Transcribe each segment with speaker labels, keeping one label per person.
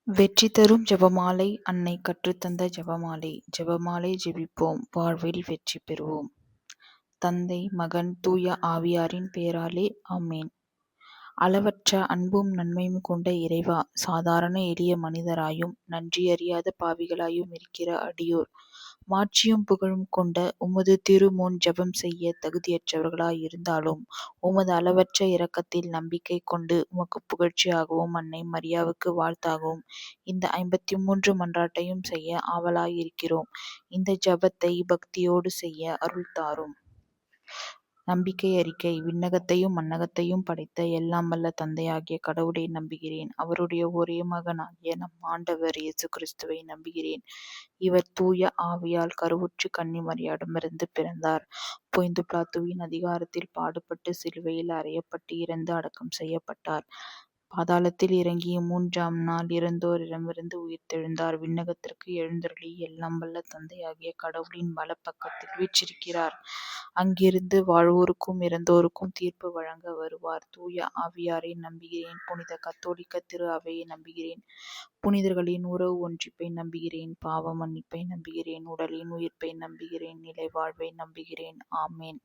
Speaker 1: வெற்றி தரும் ஜெபமாலை. அன்னை கற்றுத்தந்த ஜெபமாலை. ஜெபமாலை ஜெபிப்போம், வாழ்வில் வெற்றி பெறுவோம். தந்தை, மகன், தூய ஆவியாரின் பெயராலே ஆமென். அளவற்ற அன்பும் நன்மையும் கொண்ட இறைவா, சாதாரண எளிய மனிதராயும் நன்றியறியாத பாவிகளாயும் இருக்கிற அடியோர் மாட்சியும் புகழும் கொண்ட உமது திருமுன் ஜெபம் செய்ய தகுதியற்றவர்களாயிருந்தாலும் உமது அளவற்ற இரக்கத்தில் நம்பிக்கை கொண்டு உமக்கு புகழ்ச்சியாகவும் அன்னை மரியாவுக்கு வாழ்த்தாகவும் இந்த 53 மன்றாட்டையும் செய்ய ஆவலாயிருக்கிறோம். இந்த ஜெபத்தை பக்தியோடு செய்ய அருள் தாரும். நம்பிக்கை அறிக்கை. விண்ணகத்தையும் மண்ணகத்தையும் படைத்த எல்லாம் வல்ல தந்தையாகிய கடவுளை நம்புகிறேன். அவருடைய ஒரே மகனாகிய நம் ஆண்டவர் இயேசு கிறிஸ்துவை நம்புகிறேன். இவர் தூய ஆவியால் கருவுற்று கன்னி மரியாளிடமிருந்து பிறந்தார். பொய்ந்து பிலாத்துவின் அதிகாரத்தில் பாடுபட்டு சிலுவையில் அறையப்பட்டு இறந்து அடக்கம் செய்யப்பட்டார். பாதாளத்தில் இறங்கி 3ஆம் நாள் இறந்தோரிடமிருந்து உயிர்த்தெழுந்தார். விண்ணகத்திற்கு எழுந்தருளி எல்லாம் வல்ல தந்தையாகிய கடவுளின் வலப்பக்கத்தில் வீற்றிருக்கிறார். அங்கிருந்து வாழ்வோருக்கும் இறந்தோருக்கும் தீர்ப்பு வழங்க வருவார். தூய ஆவியாரை நம்புகிறேன். புனித கத்தோலிக்க திரு அவையை நம்புகிறேன். புனிதர்களின் உறவு ஒன்றிப்பை நம்புகிறேன். பாவ மன்னிப்பை நம்புகிறேன். உடலின் உயிர்ப்பை நம்புகிறேன். நிலை வாழ்வை நம்புகிறேன். ஆமேன்.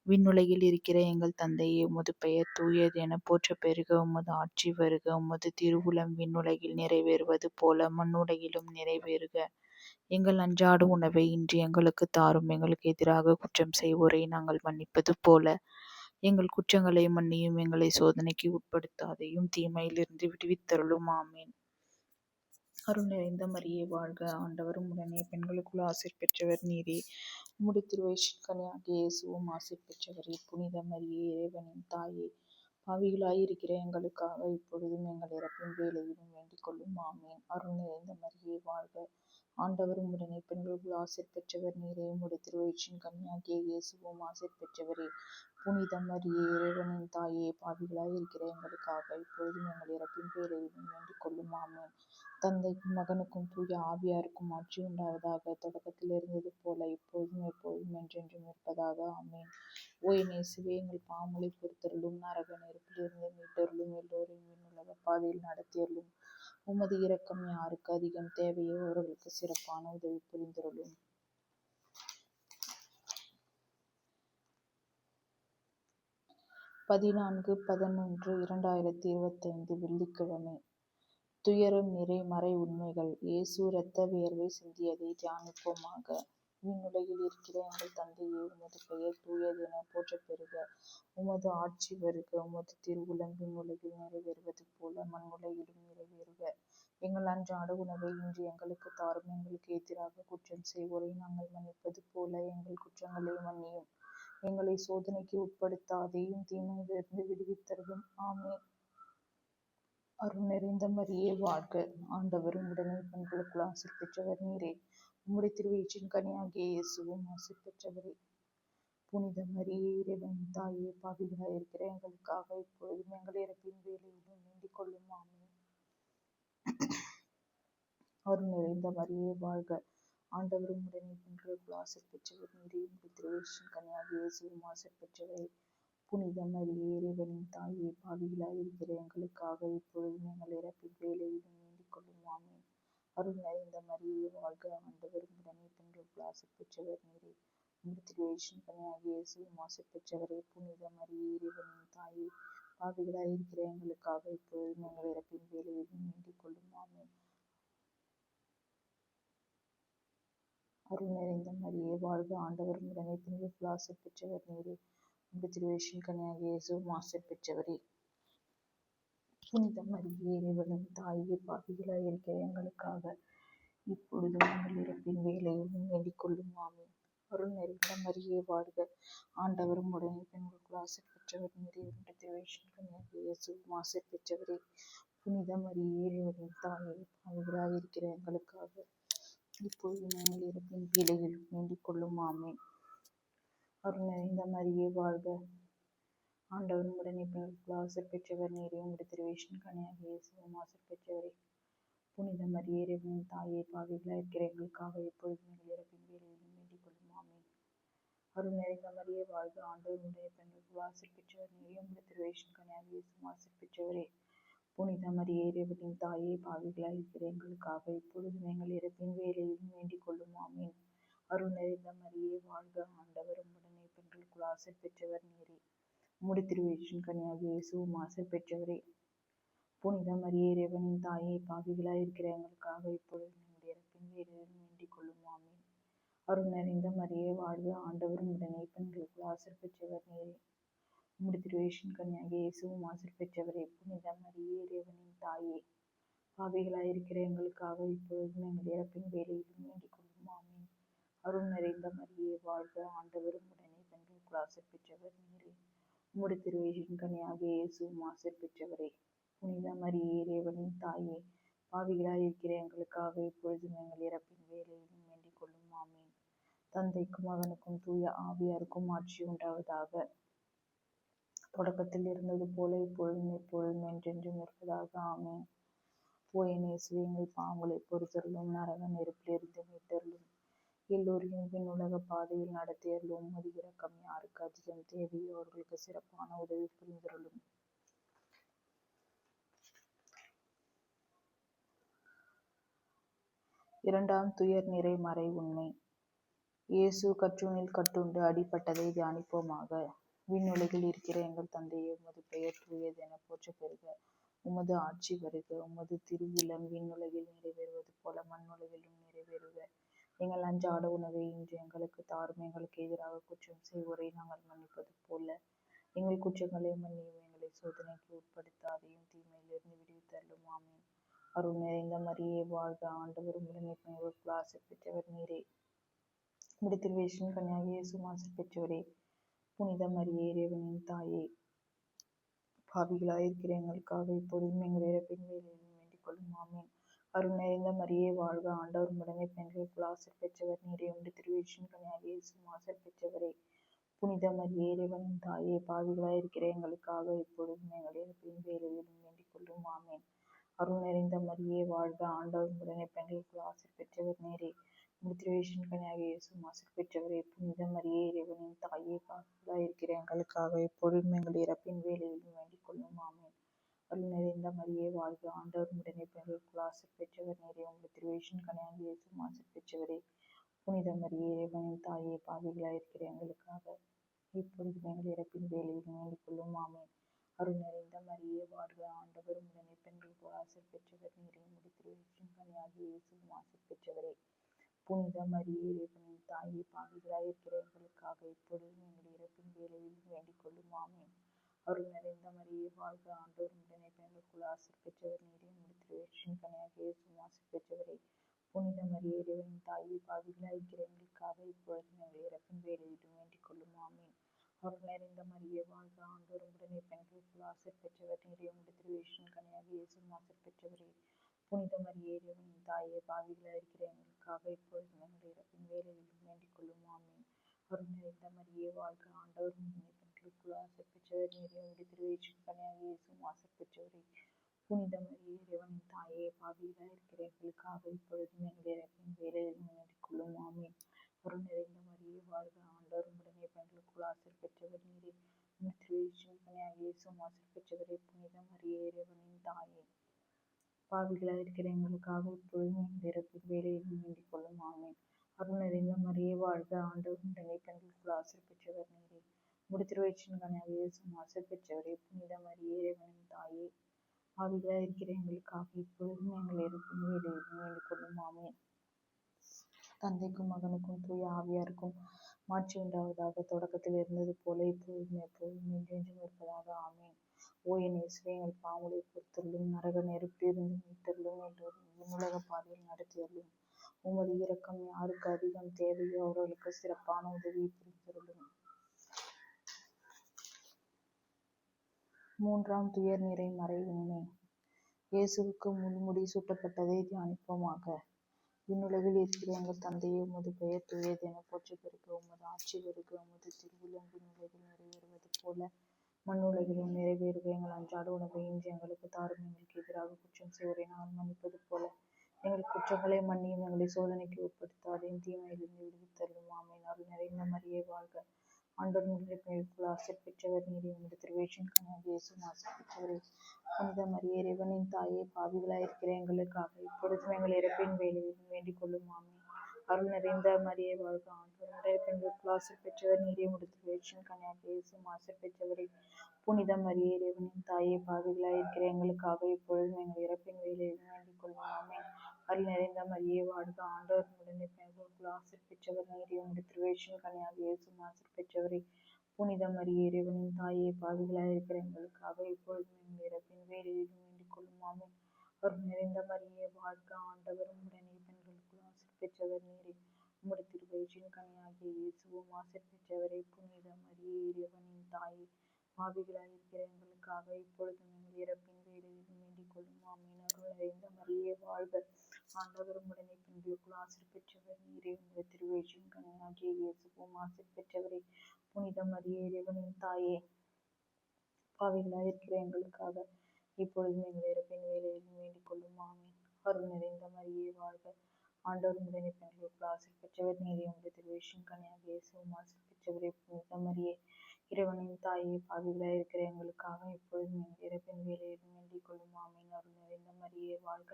Speaker 1: விண்ணுலகில் இருக்கிற எங்கள் தந்தையே, உமது பெயர் தூயது என போற்ற பெருக. உமது ஆட்சி வருக. உமது திருவுளம் விண்ணுலகில் நிறைவேறுவது போல மண்ணுலகிலும் நிறைவேறுக. எங்கள் அன்றாட உணவை இன்று எங்களுக்கு தாரும். எங்களுக்கு எதிராக குற்றம் செய்வோரை நாங்கள் மன்னிப்பது போல எங்கள் குற்றங்களை மன்னியும். எங்களை சோதனைக்கு உட்படுத்தாதையும் தீமையிலிருந்து விடுவித்தருளும். ஆமேன். அருள் நிறைந்த மரியே வாழ்க, ஆண்டவரும் உடனே பெண்களுக்குள் ஆசீர் பெற்றவர் நீரே. உம்முடைய திருவயிற்றின் கனியாகிய இயேசுவும் ஆசீர் பெற்றவரே. புனித மரியே, இறைவனின் தாயே, பாவிகளாயிருக்கிற எங்களுக்காக இப்பொழுதும் எங்கள் இறப்பின் வேளையிலும் வேண்டிக் கொள்ளும். ஆமேன். அருள் நிறைந்த மரியே வாழ்க, ஆண்டவரும் உடனே பெண்களுக்குள் ஆசீர் பெற்றவர் நீரே. உம்முடைய திருவயிற்றின் கனியாகிய இயேசுவும் ஆசீர் பெற்றவரே. புனித மரியே, இறைவனின் தாயே, பாவிகளாயிருக்கிற எங்களுக்காக இப்பொழுதும் எங்கள் இறப்பின் வேளையிலும் வேண்டிக் கொள்ளும். ஆமேன். தந்தைக்கும் மகனுக்கும் தூய ஆவியாருக்கும் ஆட்சி உண்டாவதாக. தொடக்கத்தில் இருந்தது போல இப்பொழுதும் எப்பொழுதும் என்றென்றும் இருப்பதாக. ஆமேன். ஓ என் இயேசுவே, எங்கள் பாவங்களை பொறுத்தருளும், நரக நெருப்பிலிருந்து மீட்டருளும், எல்லோரையும் விண்ணுலக பாதையில் நடத்தியருளும். உமது இரக்கம் யாருக்கு அதிகம் தேவையோ அவர்களுக்கு சிறப்பான உதவி புரிந்தருளும். 14/11/2025 வெள்ளிக்கிழமை. துயரம் நிறை மறை உண்மைகள். இயேசு இரத்த வியர்வை சிந்தியதை தியானிப்போமாக. விண்ணுலகில் இருக்கிற எங்கள் தந்தையே, உமது பெயர் தூயது என போற்றப் பெறுக. உமது ஆட்சி வருக. உமது திருவுளம் விண்ணுலகில் நிறைவேறுவது போல மண்ணுலகிலும் நிறைவேறுக. எங்கள் அன்றாட உணவை இன்று எங்களுக்கு தாரும். எங்களுக்கு எதிராக குற்றம் செய்வோரை நாங்கள் மன்னிப்பது போல எங்கள் குற்றங்களை மன்னியும். எங்களை சோதனைக்கு உட்படுத்தாதையும் தீமையிலிருந்து விடுவித்தருளும். ஆமேன். அருள் நிறைந்த மரியே வாழ்க, ஆண்டவரும் உடனே பெண்களுக்குள் ஆசீர் பெற்றவர் நீரே. உம்முடைய திருவயிற்றின் கனியாகிய இயேசுவும் ஆசீர் பெற்றவரே. புனித மரியே, இறைவனின் தாயே, பாவிகளாயிருக்கிற எங்களுக்காக இப்பொழுதும் எங்கள் இறப்பின் வேளையிலும் வேண்டிக் கொள்ளும். ஆமேன். அருள் நிறைந்த மரியே வாழ்க, ஆண்டவரும் உடனே பெண்களுக்குள் ஆசீர் பெற்றவர் நீரே. உம்முடைய திருவயிற்றின் கனியாகிய இயேசுவும் ஆசீர் பெற்றவரே. புனித மரியே, இறைவனின் தாயே, பாவிகளாயிருக்கிற எங்களுக்காக இப்பொழுதும் எங்கள் இறப்பின் வேளையிலும் வேண்டிக் கொள்ளும். ஆமேன். அருள் நிறைந்த மரியே வாழ்க, ஆண்டவரும் உடனே பெண்களுக்குள் ஆசீர் பெற்றவர் நீரே. உம்முடைய திருவயிற்றின் கனியாகிய இயேசுவும் ஆசீர் பெற்றவரே. புனித மரியே, இறைவனின் தாயே, பாவிகளாயிருக்கிற எங்களுக்காக இப்பொழுதும் எங்கள் இறப்பின் வேளையிலும் வேண்டிக் கொள்ளும். ஆமேன். அருள் நிறைந்த மரியே வாழ்க, ஆண்டவரும் உடனே பெண்களுக்குள் ஆசீர் பெற்றவர் நீரே. உம்முடைய திருவயிற்றின் கனியாகிய இயேசுவும் ஆசீர் பெற்றவரே. புனித மரியே, இறைவனின் தாயே, பாவிகளாயிருக்கிற எங்களுக்காக இப்பொழுதும் எங்கள் இறப்பின் வேளையிலும் வேண்டிக் கொள்ளும். ஆமேன். அருள் நிறைந்த மரியே வாழ்க, ஆண்டவரும் உடனே பெண்களுக்குள் ஆசீர் பெற்றவர் நீரே. உம்முடைய திருவயிற்றின் கனியாகிய இயேசுவும் ஆசீர் பெற்றவரே. புனித மரியே, இறைவனின் தாயே, பாவிகளாயிருக்கிற எங்களுக்காக இப்பொழுதும் எங்கள் இறப்பின் வேளையிலும் வேண்டிக் கொள்ளும். ஆமேன். அருள் நிறைந்த மரியே வாழ்க, ஆண்டவரும் உடனே பெண்களுக்குள் ஆசீர் பெற்றவர் நீரே. உம்முடைய திருவயிற்றின் கனியாகிய இயேசுவும் ஆசீர் பெற்றவரே. புனித மரியே, இறைவனின் தாயே, பாவிகளாயிருக்கிற எங்களுக்காக இப்பொழுதும் எங்கள் இறப்பின் வேளையிலும் வேண்டிக் கொள்ளும். ஆமேன். அருள் நிறைந்த மரியே வாழ்க, ஆண்டவரும் உடனே பெண்களுக்குள் ஆசீர் பெற்றவர் நீரே. உம்முடைய திருவயிற்றின் கனியாகிய இயேசுவும் ஆசீர் பெற்றவரே. புனித மரியே இறைவனின் தாயே, பாவிகளாய் இருக்கிற எங்களுக்காக இப்பொழுதும் எங்கள் இறப்பின் வேளையிலும் வேண்டிக் கொள்ளும். ஆமீன். அருள் நிறைந்த மரியே வாழ்க, ஆண்டவர் உம்முடனே, பெண்களுக்குள் ஆசை பெற்றவர் நீரே. உம்முடைய திருவயிற்றின் கனியாகிய இயேசுவும் ஆசை பெற்றவரே. புனித மரியே இறைவனின் தாயே, பாவிகளாய் இருக்கிற எங்களுக்காக இப்பொழுதும் எங்கள் இறப்பின் வேளையிலும் வேண்டிக் கொள்ளும். ஆமீன். அருள் நிறைந்த மரியே வாழ்க, ஆண்டவர் உம்முடனே, பெண்களுக்குள் ஆசை பெற்றவர் நீரே. உம்முடைய திருவயிற்றின் கனியாகிய இயேசுவும் ஆசை பெற்றவரே. புனித மரியே இறைவனின் தாயே, பாவிகளாயிருக்கிற எங்களுக்காக இப்பொழுதும் எங்கள் இறப்பின் வேளையிலும் வேண்டிக் கொள்ளும். ஆமீன். அருள் நிறைந்த மரியே வாழ்க, ஆண்டவர் உம்முடனே, பெண்களுக்குள் ஆசை பெற்றவர் நீரே. உம்முடைய திருவயிற்றின் கனியாகிய இயேசுவும் ஆசை பெற்றவரே. புனித மரியே இறைவனின் தாயே, பாவிகளாயிருக்கிற எங்களுக்காக இப்பொழுதும் எங்கள் இறப்பின் வேளையிலும் வேண்டிக் கொள்ளும். ஆமீன். தந்தைக்கும் மகனுக்கும் தூய ஆவியாருக்கும் ஆட்சி உண்டாவதாக. தொடக்கத்தில் இருந்தது போல இப்பொழுதும் எப்பொழுதும் என்றென்றும் இருப்பதாக. ஆமீன். ஓ என் இயேசுவே, எங்கள் பாவங்களை பொறுத்தருளும், நரக நெருப்பிலிருந்து மீட்டருளும், எல்லோரையும் விண்ணுலக பாதையில் நடத்தியருளும். உமது இரக்கம் யாருக்கு அதிகம் தேவையோ அவர்களுக்கு சிறப்பான உதவி புரிந்தருளும். இரண்டாம் துயர் நிறை மறை உண்மை. இயேசு கற்றூணில் கட்டுண்டு அடிபட்டதை தியானிப்போமாக. விண்ணுலகில் இருக்கிற எங்கள் தந்தையே, உமது பெயர் தூயது என போற்ற பெறுக. உமது ஆட்சி வருக. உமது திருவுளம் விண்ணுலகில் நிறைவேறுவது போல மண்ணுலகிலும் நிறைவேறுக. எங்கள் அன்றாட உணவை இன்று எங்களுக்கு தாரும். எங்களுக்கு எதிராக குற்றம் செய்வோரை நாங்கள் மன்னிப்பது போல எங்கள் குற்றங்களை மன்னியும். எங்களை சோதனைக்கு உட்படுத்தாதையும் தீமையிலிருந்து விடுவித்தருளும். ஆமீன். அருள் நிறைந்த மரியே வாழ்க, ஆண்டவர் உம்முடனே, பெண்களுக்குள் ஆசை பெற்றவர் நீரே. உம்முடைய திருவயிற்றின் கனியாகிய இயேசுவும் ஆசை பெற்றவரே. புனித மரியே இறைவனின் தாயே, பாவிகளாயிருக்கிற எங்களுக்காக இப்பொழுதும் எங்கள் இறப்பின் வேளையிலும் வேண்டிக் கொள்ளும். ஆமீன். அருள் நிறைந்த மரியே வாழ்க, ஆண்டவர் உம்முடனே, பெண்களுக்குள் ஆசை பெற்றவர் நீரே. உம்முடைய திருவயிற்றின் கனியாகிய இயேசுவும் ஆசை பெற்றவரே. புனித மரியே இறைவனின் தாயே, பாவிகளாயிருக்கிற எங்களுக்காக இப்பொழுதும் எங்கள் இறப்பின் வேளையிலும் வேண்டிக் கொள்ளும். ஆமீன். அருள் நிறைந்த மரியே வாழ்க, ஆண்டவர் உம்முடனே, பெண்களுக்குள் ஆசை பெற்றவர் நீரே. உம்முடைய திருவயிற்றின் கனியாகிய இயேசுவும் ஆசை பெற்றவரே. புனித மரியே இறைவனின் தாயே, பாவிகளாயிருக்கிற எங்களுக்காக இப்பொழுதும் எங்கள் இறப்பின் வேளையிலும் வேண்டிக் கொள்ளும். ஆமீன். அருள் நிறைந்த மரியே வாழ்க, ஆண்டவர் உம்முடனே, பெண்களுக்குள் ஆசை பெற்றவர் நீரே. உம்முடைய திருவயிற்றின் கனியாகிய இயேசுவும் ஆசை பெற்றவரே. புனித மரியே இறைவனின் தாயே, பாவிகளாயிருக்கிற எங்களுக்காக இப்பொழுதும் எங்கள் இறப்பின் வேளையிலும் வேண்டிக் கொள்ளும். ஆமீன். அருள் நிறைந்த மரியே வாழ்க, ஆண்டவர் உம்முடனே, பெண்களுக்குள் ஆசை பெற்றவர் நீரே. உம்முடைய திருவயிற்றின் கனியாகிய இயேசுவும் ஆசை பெற்றவரே. புனித மரியே இறைவனின் தாயே, பாவிகளாயிருக்கிற எங்களுக்காக இப்பொழுதும் எங்கள் இறப்பின் வேளையிலும் வேண்டிக் கொள்ளும். ஆமீன். அருள் நிறைந்த மரியே வாழ்க, ஆண்டவர் உம்முடனே, பெண்களுக்குள் ஆசை பெற்றவர் நீரே. உம்முடைய திருவயிற்றின் கனியாகிய இயேசுவும் ஆசை பெற்றவரே. புனித மரியே இறைவனின் தாயே, பாவிகளாயிருக்கிற எங்களுக்காக இப்பொழுதும் எங்கள் இறப்பின் வேளையிலும் வேண்டிக் கொள்ளும். ஆமீன். அருள் நிறைந்த மரியே வாழ்க, ஆண்டவர் உம்முடனே, பெண்களுக்குள் ஆசை பெற்றவர் நீரே. உம்முடைய திருவயிற்றின் கனியாகிய இயேசுவும் ஆசை பெற்றவரே. புனித மரியே இறைவனின் தாயே, பாவிகளாயிருக்கிற எங்களுக்காக இப்பொழுதும் எங்கள் இறப்பின் வேளையிலும் வேண்டிக் கொள்ளும். ஆமீன். அருள் நிறைந்த மரியே வாழ்க, ஆண்டவர் உம்முடனே, பெண்களுக்குள் ஆசை பெற்றவர் நீரே. உம்முடைய திருவயிற்றின் கனியாகிய இயேசுவும் ஆசை பெற்றவரே. புனித மரியே இறைவனின் தாயே, பாவிகளாயிருக்கிற எங்களுக்காக இப்பொழுதும் எங்கள் இறப்பின் வேளையிலும் வேண்டிக் கொள்ளும். ஆமீன். அருள் நிறைந்த மரியே வாழ்க, ஆண்டவர் உம்முடனே, பெண்களுக்குள் ஆசை பெற்றவர் நீரே. உம்முடைய திருவயிற்றின் கனியாகிய இயேசுவும் ஆசை பெற்றவரே. புனித மரியே இறைவனின் தாயே, பாவிகளாயிருக்கிற எங்களுக்காக இப்பொழுதும் எங்கள் இறப்பின் வேளையிலும் வேண்டிக் கொள்ளும். ஆமீன். அருள் நிறைந்த மரியே வாழ்க, ஆண்டவர் உம்முடனே, பெண்களுக்குள் ஆசை பெற்றவர் நீரே. உம்முடைய திருவயிற்றின் கனியாகிய இயேசுவும் ஆசை பெற்றவரே. புனித மரியே இறைவனின் தாயே, பாவிகளாயிருக்கிற எங்களுக்காக இப்பொழுதும் எங்கள் இறப்பின் வேளையிலும் வேண்டிக் கொள்ளும். ஆமீன். தந்தைக்கும் மகனுக்கும் தூய ஆவியாருக்கும் மாட்சி உண்டாவதாக. தொடக்கத்தில் இருந்தது போல இப்பொழுதும் எப்பொழுதும் என்றென்றும் இருப்பதாக. ஆமீன். ஓ என் இயேசுவே, எங்கள் பாவங்களை பொறுத்தருளும், நரக நெருப்பிலிருந்து மீட்டருளும், எல்லோரும் விண்ணுலக பாதையில் நடத்தியருளும். உமது இரக்கம் யாருக்கு அதிகம் தேவையோ அவர்களுக்கு சிறப்பான உதவி புரிந்தருளும். மூன்றாம் துயர் நிறை மறை உண்மை. இயேசுவுக்கு முள்முடி சூட்டப்பட்டதை தியானிப்போமாக. விண்ணுலகில் இருக்கிற எங்கள் தந்தையே, உமது பெயர் தூயது என போற்ற பெறுக. உமது ஆட்சி வருக. உமது திருவுளம் விண்ணுலகில் நிறைவேறுவது போல மண்ணுலகிலும் நிறைவேறுக. எங்கள் அன்றாட உணவை இன்று எங்களுக்கு தாரும். எங்களுக்கு எதிராக குற்றம் செய்வோரை நாங்கள் மன்னிப்பது போல எங்கள் குற்றங்களை மன்னியும். எங்களை சோதனைக்கு உட்படுத்தாதையும் தீமையிலிருந்து விடுவித்தருளும். ஆமீன். அருள் நிறைந்த மரியே வாழ்க, ஆண்டவர் முன்னிலைக்குள் ஆசிர் பெற்றவர் நீரே. உமது திருவேற்றின் கனியாகிய இயேசுவும் ஆசிர் பெற்றவரே. புனித மரியே, இறைவனின் தாயே, பாவிகளாயிருக்கிற எங்களுக்காக இப்பொழுதும் எங்கள் இறப்பின் வேளையிலும் வேண்டிக் கொள்ளும். ஆமென். அருள் நிறைந்த மரியே வாழ்க, ஆண்டவர் உம்முடைய பெண்களுக்குள் ஆசிர் பெற்றவர் நீரே. உமது திருவேற்றின் கனியாகிய இயேசுவும் ஆசிர் பெற்றவரே. புனித மரியே, இறைவனின் தாயே, பாவிகளாயிருக்கிற எங்களுக்காக இப்பொழுதும் எங்கள் இறப்பின் வேளையிலும் வேண்டிக் கொள்ளும். ஆமென். அருள் நிறைந்த மரியே வாழ்க, ஆண்டவர் உம்முடைய பெண்களுக்குள் ஆசிர் பெற்றவர் நீரே. உமது திருவேற்றின் கனியாகிய இயேசுவும் ஆசிர் பெற்றவரே. புனித மரியே, இறைவனின் தாயே, பாவிகளாயிருக்கிற எங்களுக்காக இப்பொழுதும் எங்கள் இறப்பின் வேளையிலும் வேண்டிக் கொள்ளும். ஆமென். அருள் நிறைந்த மரியே வாழ்க, ஆண்டவர் உம்முடனே பெண்களுக்குள் ஆசிர் பெற்றவர் நீரே. உமது திருவயிற்றின் கனியாகிய இயேசுவும் ஆசிர் பெற்றவரே. புனித மரியே, இறைவனின் தாயே, பாவிகளாயிருக்கிற எங்களுக்காக இப்பொழுதும் எங்கள் இறப்பின் வேளையிலும் வேண்டிக் கொள்ளும். ஆமென். அருள் நிறைந்த மரியே வாழ்க, ஆண்டவர் உம்முடனே பெண்களுக்குள் ஆசிர் பெற்றவர் நீரே. உமது திருவயிற்றின் கனியாகிய இயேசுவும் ஆசிர் பெற்றவரே. புனித மரியே, இறைவனின் தாயே, பாவிகளாயிருக்கிற எங்களுக்காக இப்பொழுதும் எங்கள் இறப்பின் வேளையிலும் வேண்டிக் கொள்ளும். ஆமென். அருள் நிறைந்த மரியே வாழ்க, ஆண்டவர் உம்முடனே பெண்களுக்குள் ஆசிர் பெற்றவர் நீரே. உமது திருவயிற்றின் கனியாகிய இயேசுவும் ஆசிர் பெற்றவரே. புனித மரியே, இறைவனின் தாயே, பாவிகளாயிருக்கிற எங்களுக்காக இப்பொழுதும் எங்கள் இறப்பின் வேளையிலும் வேண்டிக் கொள்ளும். ஆமென். அருள் நிறைந்த மரியே வாழ்க,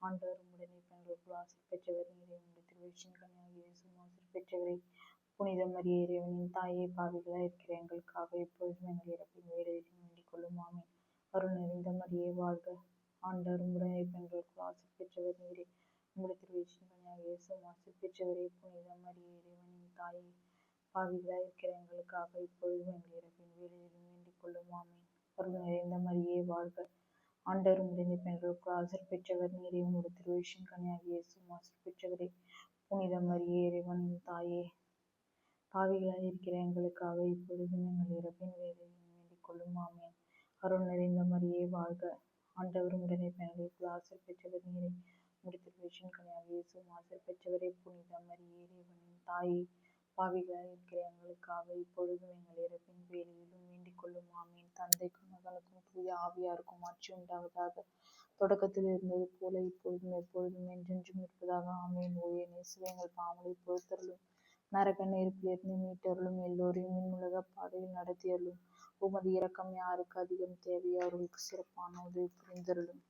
Speaker 1: ஆண்டவர் உம்முடனே பெண்களுக்குள் ஆசிர் பெற்றவர் நீரே. உமது திருவயிற்றின் கனியாகிய இயேசுவும் ஆசிர் பெற்றவரே. புனித மரியே, இறைவனின் தாயே, பாவிகளாயிருக்கிற எங்களுக்காக இப்பொழுதும் எங்கள் இறப்பின் வேளையிலும் வேண்டிக் கொள்ளும். ஆமென். அருள் நிறைந்த மரியே வாழ்க, ஆண்டவர் உம்முடனே பெண்களுக்குள் ஆசிர் பெற்றவர் நீரே. உமது திருவயிற்றின் கனியாகிய இயேசுவும் ஆசிர் பெற்றவரே. புனித மரியே, இறைவனின் தாயே, பாவிகளாயிருக்கிற எங்களுக்காக இப்பொழுதும் எங்கள் இறப்பின் வேளையிலும் வேண்டிக் கொள்ளும். ஆமென். அருள் நிறைந்த மரியே வாழ்க, ஆண்டவர் உம்முடனே பெண்களுக்குள் ஆசிர் பெற்றவர் நீரே. உமது திருவயிற்றின் கனியாகிய இயேசுவும் ஆசிர் பெற்றவரே. புனித மரியே, இறைவனின் தாயே, பாவிகளாயிருக்கிற எங்களுக்காக இப்பொழுதும் எங்கள் இறப்பின் வேளையிலும் வேண்டிக் கொள்ளும். ஆமென். அருள் நிறைந்த மரியே வாழ்க, ஆண்டவர் உம்முடனே பெண்களுக்குள் ஆசிர் பெற்றவர் நீரே. உமது திருவயிற்றின் கனியாகிய இயேசுவும் ஆசிர் பெற்றவரே. புனித மரியே, இறைவனின் தாயே, பாவிகளாயிருக்கிற எங்களுக்காக இப்பொழுதும் எங்கள் இறப்பின் வேளையிலும் வேண்டிக் கொள்ளும். ஆமென். தந்தைக்கும் மகனுக்கும் தூய ஆவியாருக்கும் ஆட்சி உண்டாவதாக. தொடக்கத்தில் இருந்தது போல இப்பொழுதும் எப்பொழுதும் என்றென்றும் இருப்பதாக. ஆமென். ஓ என் இயேசுவே, எங்கள் பாவங்களை பொறுத்தருளும், நரக நெருப்பிலிருந்து மீட்டருளும், எல்லோரையும் விண்ணுலக பாதையில் நடத்தியருளும். உமது இரக்கம் யாருக்கு அதிகம் தேவையோ அவர்களுக்கு சிறப்பான உதவி புரிந்தருளும்.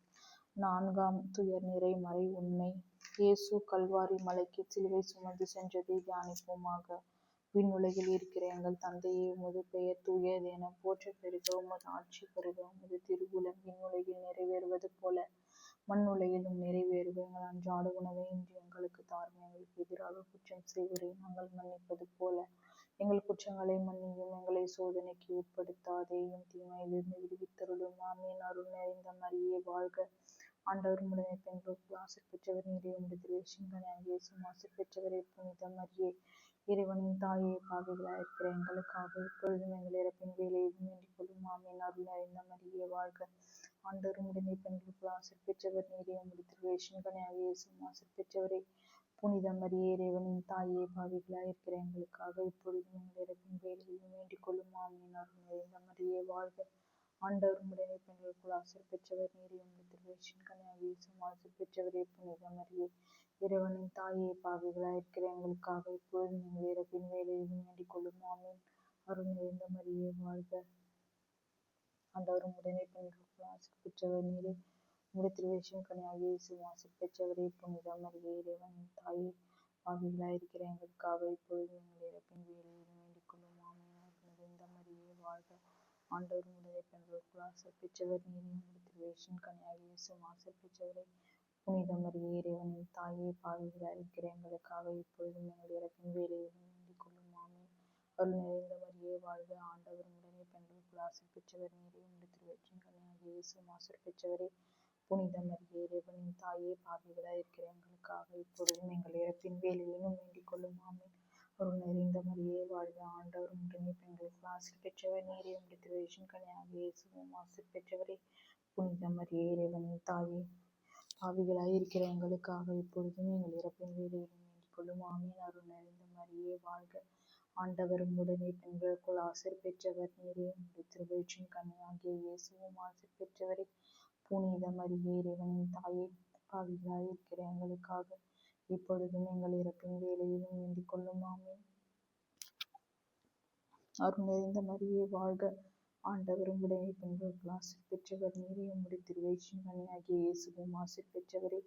Speaker 1: 4ஆம் துயர்நிறை மறை உண்மை. இயேசு கல்வாரி மலைக்கு சிலுவை சுமந்து சென்றதை தியானிப்போமாக. விண்ணுலகில் இருக்கிற எங்கள் தந்தையே, உமது பெயர் தூயதென போற்றப் பெறுக. உமது ஆட்சி வருக. உமது திருவுளம் விண்ணுலகில் நிறைவேறுவது போல மண்ணுலகிலும் நிறைவேறுக. எங்கள் அன்றாட உணவை இன்று எங்களுக்கு தாரும். எங்களுக்கு எதிராக குற்றம் செய்வோரை நாங்கள் மன்னிப்பது போல எங்கள் குற்றங்களை மன்னியும். எங்களை சோதனைக்கு உட்படுத்தாதேயும், தீமையிலிருந்து விடுவித்தருளும். ஆமென். அருள் நிறைந்த மரியே வாழ்க, ஆண்டவர் உம்முடனே பெண்களுக்குள் ஆசிர் பெற்றவர் நீரே. உமது திருவயிற்றின் கனியாகிய இயேசுவும் ஆசிர் பெற்றவரே. புனித மரியே, இறைவனின் தாயே, பாவிகளாயிருக்கிற எங்களுக்காக இப்பொழுதும் எங்கள் இறப்பின் வேளையிலும் வேண்டிக் கொள்ளும். ஆமென். அருள் நிறைந்த மரியே வாழ்க, ஆண்டவர் உம்முடனே பெண்களுக்குள் ஆசிர் பெற்றவர் நீரே. உமது திருவயிற்றின் கனியாகிய இயேசுவும் ஆசிர் பெற்றவரே. புனித மரியே, இறைவனின் தாயே, பாவிகளாயிருக்கிற எங்களுக்காக இப்பொழுதும் எங்கள் இறப்பின் வேளையிலும் வேண்டிக் கொள்ளும். ஆமென். அருள் நிறைந்த மரியே வாழ்க, ஆண்டவர் உம்முடனே பெண்களுக்குள் ஆசிர் பெற்றவர் நீரே. உமது திருவயிற்றின் கனியாகிய இயேசுவும் ஆசிர் பெற்றவரே. புனித மரியே, இறைவனின் தாயே, பாவிகளாயிருக்கிற எங்களுக்காக இப்பொழுதும் எங்கள் இறப்பின் வேளையிலும் வேண்டிக் கொள்ளும். ஆமென். அருள் நிறைந்த மரியே வாழ்க, ஆண்டவர் உம்முடனே பெண்களுக்குள் ஆசிர் பெற்றவர் நீரே. உமது திருவயிற்றின் கனியாகிய இயேசுவும் ஆசிர் பெற்றவரே. புனித மரியே, இறைவனின் தாயே, பாவிகளாயிருக்கிற எங்களுக்காக இப்பொழுதும் எங்கள் இறப்பின் வேளையிலும் வேண்டிக் கொள்ளும். ஆமென். அருள் நிறைந்த மரியே வாழ்க, ஆண்டவர் உம்முடனே பெண்களுக்குள் ஆசிர் பெற்றவர் நீரே. உமது திருவயிற்றின் கனியாகிய இயேசுவும் ஆசிர் பெற்றவரே. புனித மரியே, இறைவனின் தாயே, பாவிகளாயிருக்கிற எங்களுக்காக இப்பொழுதும் எங்கள் இறப்பின் வேளையிலும் வேண்டிக் கொள்ளும். ஆமென். அருள் நிறைந்த மரியே வாழ்க, ஆண்டவர் உம்முடனே பெண்களுக்குள் ஆசிர் பெற்றவர் நீரே. உமது திருவயிற்றின் கனியாகிய இயேசுவும் ஆசிர் பெற்றவரே. புனித மரியே, இறைவனின் தாயே, பாவிகளாயிருக்கிற எங்களுக்காக இப்பொழுதும் எங்கள் இறப்பின் வேளையிலும் வேண்டிக் கொள்ளும். ஆமென். அருள் நிறைந்த மரியே வாழ்க, ஆண்டவர் உம்முடனே பெண்களுக்குள் ஆசிர் பெற்றவர் நீரே. உமது திருவயிற்றின் கனியாகிய இயேசுவும் ஆசிர் பெற்றவரே. புனித மரியே, இறைவனின் தாயே, பாவிகளாயிருக்கிற எங்களுக்காக இப்பொழுதும் எங்கள் இறப்பின் வேளையிலும் வேண்டிக் கொள்ளும். ஆமென். அருள் நிறைந்த மரியே வாழ்க, ஆண்டவர் உம்முடனே பெண்களுக்குள் ஆசிர் பெற்றவர் நீரே. உமது திருவயிற்றின் கனியாகிய இயேசுவும் ஆசிர் பெற்றவரே. புனித மரியே, இறைவனின் தாயே, பாவிகளாயிருக்கிற எங்களுக்காக இப்பொழுதும் எங்கள் இறப்பின் வேளையிலும் வேண்டிக் கொள்ளும். ஆமென். அருள் நிறைந்த மரியே வாழ்க, ஆண்டவர் உம்முடைய பெண்களுக்குள் ஆசீர் பெற்றவர் நீரே. உம்முடைய திருவயிற்றின் கனியாகிய இயேசுவும் ஆசீர் பெற்றவரே.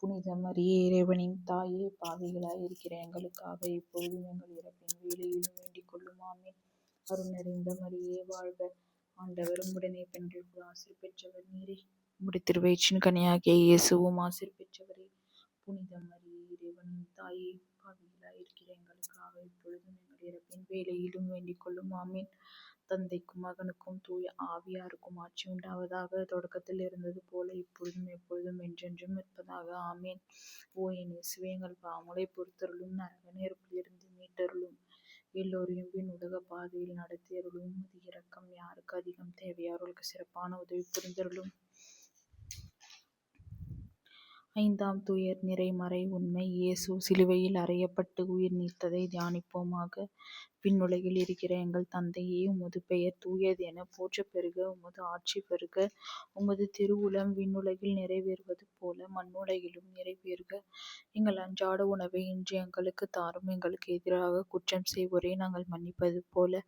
Speaker 1: புனித மரியே, இறைவனின் தாயே, பாவிகளாய் இருக்கிற எங்களுக்காக இப்பொழுதும் எங்கள் இறப்பின் வேளையிலும் வேண்டிக் கொள்ளும். ஆமென். அருள் நிறைந்த மரியே வாழ்க, ஆண்டவர் உம்முடனே பெண்களுக்குள் ஆசீர் பெற்றவர் நீரே. உம்முடைய திருவயிற்றின் கனியாகிய இயேசுவும் ஆசீர் பெற்றவரே. புனித மரியே, இறைவனின் தாயே, பாவிகளாய் இருக்கிற எங்களுக்காக இப்பொழுதும் எங்கள் இறப்பின் வேளையிலும் வேண்டிக் கொள்ளும். ஆமென். தந்தைக்கும் மகனுக்கும் தூய ஆவியாருக்கும் ஆட்சி உண்டாவதாக. தொடக்கத்தில் இருந்தது போல இப்பொழுதும் எப்பொழுதும் என்றென்றும் இருப்பதாக. ஆமேன். ஓ என் இயேசுவே, எங்கள் பாவங்களை பொறுத்தருளும், நரக நெருப்பிலிருந்து மீட்டருளும், எல்லோரையும் பின் உலக பாதையில் நடத்தியருளும். அது இரக்கம் யாருக்கு அதிகம் தேவையோ அவர்களுக்கு சிறப்பான உதவி புரிந்தருளும். ஐந்தாம் துயர் நிறைமறை உண்மை. இயேசு சிலுவையில் அறையப்பட்டு உயிர் நீத்ததை தியானிப்போமாக. விண்ணுலகில் இருக்கிற எங்கள் தந்தையே, உமது பெயர் தூயது என போற்றப் பெறுக. உமது ஆட்சி பெறுக. உமது திருவுளம் விண்ணுலகில் நிறைவேறுவது போல மண்ணுலகிலும் நிறைவேறுக. எங்கள் அன்றாட உணவை இன்று எங்களுக்கு தாரும். எங்களுக்கு எதிராக குற்றம் செய்வோரை நாங்கள் மன்னிப்பது போல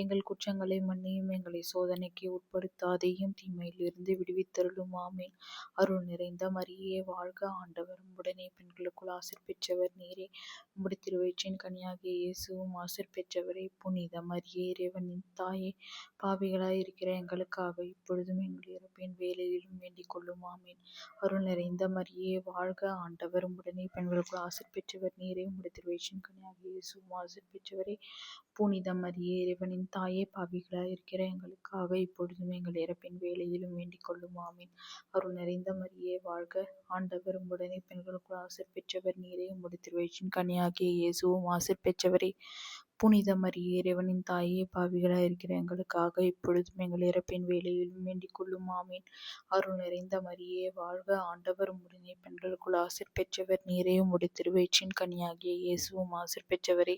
Speaker 1: எங்கள் குற்றங்களை மன்னியும். எங்களை சோதனைக்கு உட்படுத்தாதேயும், தீமையிலிருந்து விடுவித்தருளும். ஆமென். அருள் நிறைந்த மரியே வாழ்க, ஆண்டவர் உம்முடனே பெண்களுக்குள் ஆசீர் பெற்றவர் நீரே. உம்முடைய திருவயிற்றின் கனியாகிய இயேசுவும் ஆசீர் பெற்றவரே. புனித மரியே, இறைவனின் தாயே, பாவிகளாய் இருக்கிற எங்களுக்காக இப்பொழுதும் எங்கள் இறப்பின் வேளையிலும் வேண்டிக் கொள்ளும். ஆமென். அருள் நிறைந்த மரியே வாழ்க, ஆண்டவர் உம்முடனே பெண்களுக்குள் ஆசீர் பெற்றவர் நீரே. உம்முடைய திருவயிற்றின் கனியாகிய இயேசுவும் ஆசீர் பெற்றவரே. புனித மரியே, இறைவனின் தாயே, பாவிகளாய் இருக்கிற எங்களுக்காக இப்பொழுதும் எங்கள் இறப்பின் வேளையிலும் வேண்டிக் கொள்ளும். ஆமென். அருள் நிறைந்த மரியே வாழ்க, ஆண்டவர் உம்முடனே பெண்களுக்குள் ஆசீர் பெற்றவர் நீரே. உம்முடைய திருவயிற்றின் கனியாகிய இயேசுவும் ஆசீர் பெற்றவரே. புனித மரியே, இறைவனின் தாயே, பாவிகளாய் இருக்கிற எங்களுக்காக இப்பொழுதும் எங்கள் இறப்பின் வேளையிலும் வேண்டிக் கொள்ளும். ஆமென். அருள் நிறைந்த மரியே வாழ்க, ஆண்டவர் உம்முடனே பெண்களுக்குள் ஆசீர் பெற்றவர் நீரே. உம்முடைய திருவயிற்றின் கனியாகிய இயேசுவும் ஆசீர் பெற்றவரே.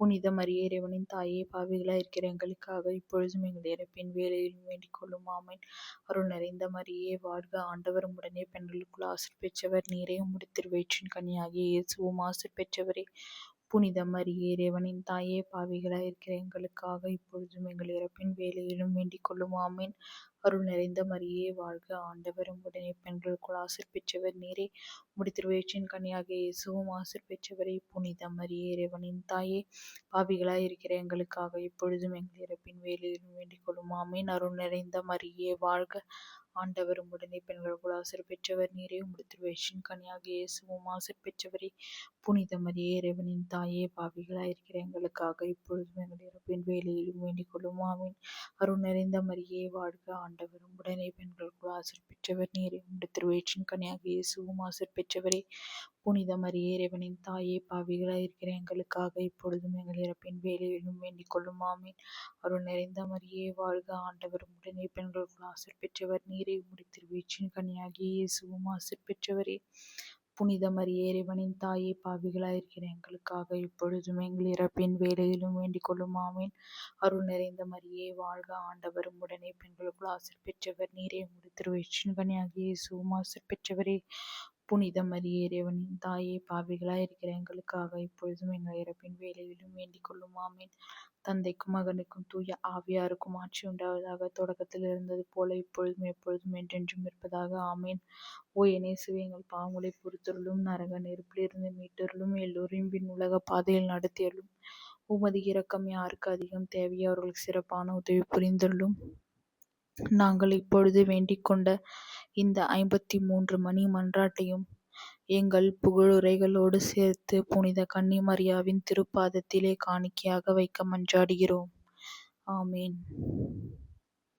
Speaker 1: புனித மரியே, இறைவனின் தாயே, பாவிகளாய் இருக்கிற எங்களுக்காக இப்பொழுதும் எங்கள் இறப்பின் வேளையிலும் வேண்டிக் கொள்ளும். ஆமென். அருள் நிறைந்த மரியே வாழ்க, ஆண்டவர் உம்முடனே பெண்களுக்குள் ஆசீர் பெற்றவர் நீரே. உம்முடைய திருவயிற்றின் கனியாகிய இயேசுவும் ஆசீர் பெற்றவரே. புனித மரியே, இறைவனின் தாயே, பாவிகளாய் இருக்கிற எங்களுக்காக இப்பொழுதும் எங்கள் இறப்பின் வேளையிலும் வேண்டிக் கொள்ளும். ஆமென். அருள் நிறைந்த மரியே வாழ்க, ஆண்டவர் உம்முடனே பெண்களுக்குள் ஆசீர் பெற்றவர் நீரே. உம்முடைய திருவயிற்றின் கனியாகிய இயேசுவும் ஆசீர் பெற்றவரே. புனித மரியே, இறைவனின் தாயே, பாவிகளாய் இருக்கிற எங்களுக்காக இப்பொழுதும் எங்கள் இறப்பின் வேளையிலும் வேண்டிக் கொள்ளும். ஆமென். அருள் நிறைந்த மரியே வாழ்க, ஆண்டவர் உம்முடனே பெண்களுக்குள் ஆசீர் பெற்றவர் நீரே. உம்முடைய திருவயிற்றின் கனியாகிய இயேசுவும் ஆசீர் பெற்றவரே. புனித மரியே, இறைவனின் தாயே, பாவிகளாய் இருக்கிற எங்களுக்காக இப்பொழுதும் எங்கள் இறப்பின் வேளையிலும் வேண்டிக் கொள்ளும். ஆமென். அருள் நிறைந்த மரியே வாழ்க, ஆண்டவர் உம்முடனே பெண்களுக்குள் ஆசீர் பெற்றவர் நீரே. உம்முடைய திருவயிற்றின் கனியாகிய இயேசுவும் ஆசீர் பெற்றவரே. புனித மரியே, இறைவனின் தாயே, பாவிகளாய் இருக்கிற எங்களுக்காக இப்பொழுதும் எங்கள் இறப்பின் வேளையிலும் வேண்டிக் கொள்ளும். ஆமென். அருள் நிறைந்த மரியே வாழ்க, ஆண்டவர் உம்முடனே பெண்களுக்குள் ஆசீர் பெற்றவர் நீரே. உம்முடைய திருவயிற்றின் கனியாகிய இயேசுவும் ஆசீர் பெற்றவரே. புனித மரியே, இறைவனின் தாயே, பாவிகளாய் இருக்கிற எங்களுக்காக இப்பொழுதும் எங்கள் இறப்பின் வேளையிலும் வேண்டிக் கொள்ளும். ஆமென். அருள் நிறைந்த மரியே வாழ்க, ஆண்டவர் உம்முடனே பெண்களுக்குள் ஆசீர் பெற்றவர் நீரே. உம்முடைய திருவயிற்றின் கனியாகிய இயேசுவும் ஆசீர் பெற்றவரே. புனித மரியே, இறைவனின் தாயே, பாவிகளாய் இருக்கிற எங்களுக்காக இப்பொழுதும் எங்கள் இறப்பின் வேளையிலும் வேண்டிக் கொள்ளும். ஆமென். தந்தைக்கும் மகனுக்கும் தூய ஆவியாருக்கும் ஆட்சி உண்டாவதாக. தொடக்கத்தில் இருந்தது போல இப்பொழுதும் எப்பொழுதும் என்றென்றும் இருப்பதாக. ஆமென். ஓ என் இயேசுவே, எங்கள் பாவங்களை பொறுத்தருளும், நரக நெருப்பிலிருந்து மீட்டருளும், எல்லோரையும் பின் உலக பாதையில் நடத்தியருளும். உமது இரக்கம் யாருக்கு அதிகம் தேவையோ அவர்களுக்கு சிறப்பான உதவி புரிந்தருளும். நாங்கள் இப்பொழுது வேண்டிக் கொண்ட இந்த 53 மணி மன்றாட்டையும் எங்கள் புகழுரைகளோடு சேர்த்து புனித கன்னிமரியாவின் திருப்பாதத்திலே காணிக்கையாக வைக்க மன்றாடுகிறோம். ஆமேன்.